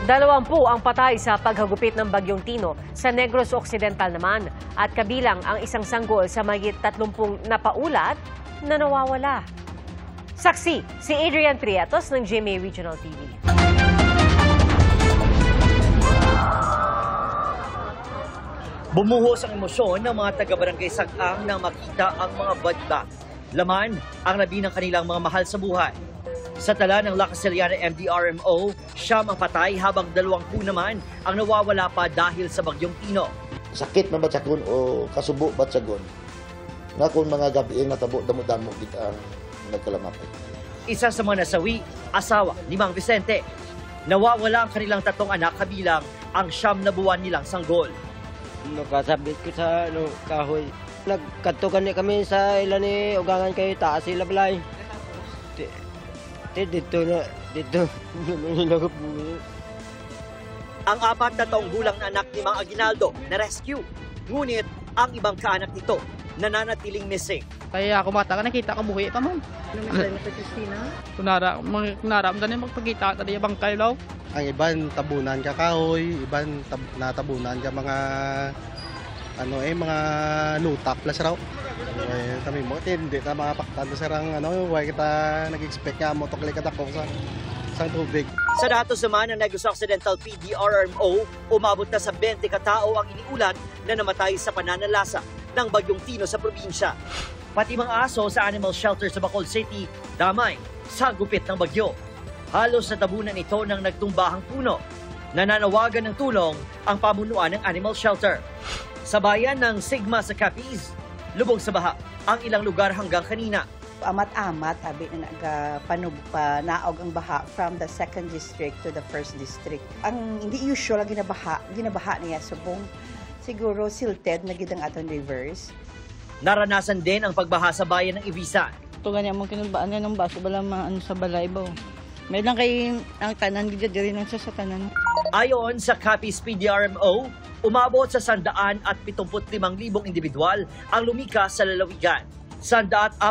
20 ang patay sa paghagupit ng Bagyong Tino sa Negros Occidental naman at kabilang ang isang sanggol sa mahigit 30 napaulat na nawawala. Saksi si Adrian Prietos ng GMA Regional TV. Bumuhos ang emosyon ng mga taga-barangay Sag-ang nang makita ang mga body bag. Laman ang labi ng kanilang mga mahal sa buhay. Sa tala ng La Casillana MDRMO, 9 ang patay habang 20 naman ang nawawala pa dahil sa Bagyong Tino. Sakit man batsagon o kasubo batsagon. Na kung mga gabi natabo damo-damo kita ang nagkalamapay. Isa sa mga nasawi, asawa ni Mang Vicente. Nawawala ang kanilang 3 anak kabilang ang 9 na buwan nilang sanggol. Nakasabit ko sa kahoy. Nagkatukan ni kami sa ilan ni ugangan kay taas sila balay. Dito. Ang 4 na taong gulang na anak ni Mang Aguinaldo na rescue. Ngunit ang ibang kaanak nito nananatiling missing. Kaya ako mata ka nakita ko buhi pa man. Kunara din magpakita tadi bang kayo. Ang iban tabunan ka kahoy, iban natabunan ka mga mga lutak plus raw. Kami mo hindi ta mapaktan sa sarang way kita nag-expect nga mo tukli ka tako sa tubig. Sa datos naman ng Negros Occidental PDRMO, umabot na sa 20 katao ang iniulat na namatay sa pananalasa ng Bagyong Tino sa probinsya. Pati mga aso sa animal shelter sa Bacolod City, damay sa gupit ng bagyo. Halos natabunan ito ng nagtumbahang puno. Nananawagan ng tulong ang pamunuan ng animal shelter. Sa bayan ng Sigma sa Capiz, lubog sa baha ang ilang lugar hanggang kanina. Amat-amat, abi na naog ang baha from the 2nd district to the 1st district. Ang hindi usual ang ginabaha niya subong siguro silted na gidang aton rivers. Naranasan din ang pagbaha sa bayan ng Ibisan. Ito ganyan mong kinubaan nga ng baso bala sa balay ba. May lang kay ang tanan gidya diri nang sa tanan. Ayon sa Capiz PDRMO, umabot sa 175,000 individual ang lumikas sa lalawigan. 148,000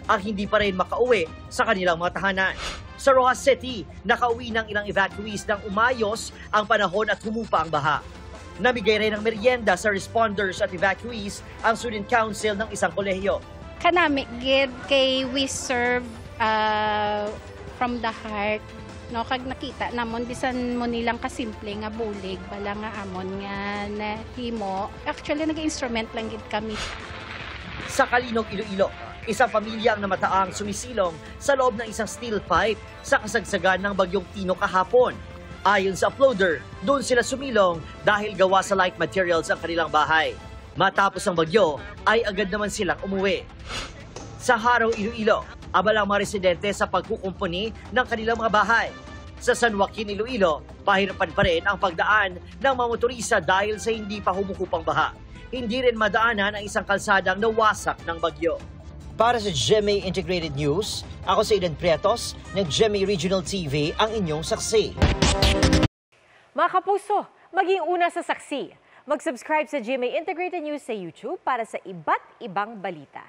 ang hindi pa rin makauwi sa kanilang mga tahanan. Sa Rojas City, nakauwi ng ilang evacuees nang umayos ang panahon at humupa ang baha. Namigay rin ng merienda sa responders at evacuees ang Student Council ng isang kolehiyo. Kanami gid kay we serve from the heart. No, kag nakita namon bisan mo nilang kasimple nga bulig bala nga amon nga nahimo. Actually nag-instrument lang gid kami. Sa Kalinog, Iloilo, isang pamilya ang namataang sumisilong sa loob ng isang steel pipe sa kasagsagan ng Bagyong Tino kahapon. Ayon sa uploader, doon sila sumilong dahil gawa sa light materials ang kanilang bahay. Matapos ang bagyo, ay agad naman silang umuwi. Sa Haro, Iloilo, abala ang mga residente sa pagkukumpuni ng kanilang mga bahay. Sa San Joaquin, Iloilo, pahirapan pa rin ang pagdaan ng mga motorista dahil sa hindi pa humukupang baha. Hindi rin madaanan ang isang kalsadang nawasak ng bagyo. Para sa GMA Integrated News, ako si Adrian Prietos ng GMA Regional TV, ang inyong saksi. Mga kapuso, maging una sa saksi. Mag-subscribe sa GMA Integrated News sa YouTube para sa iba't ibang balita.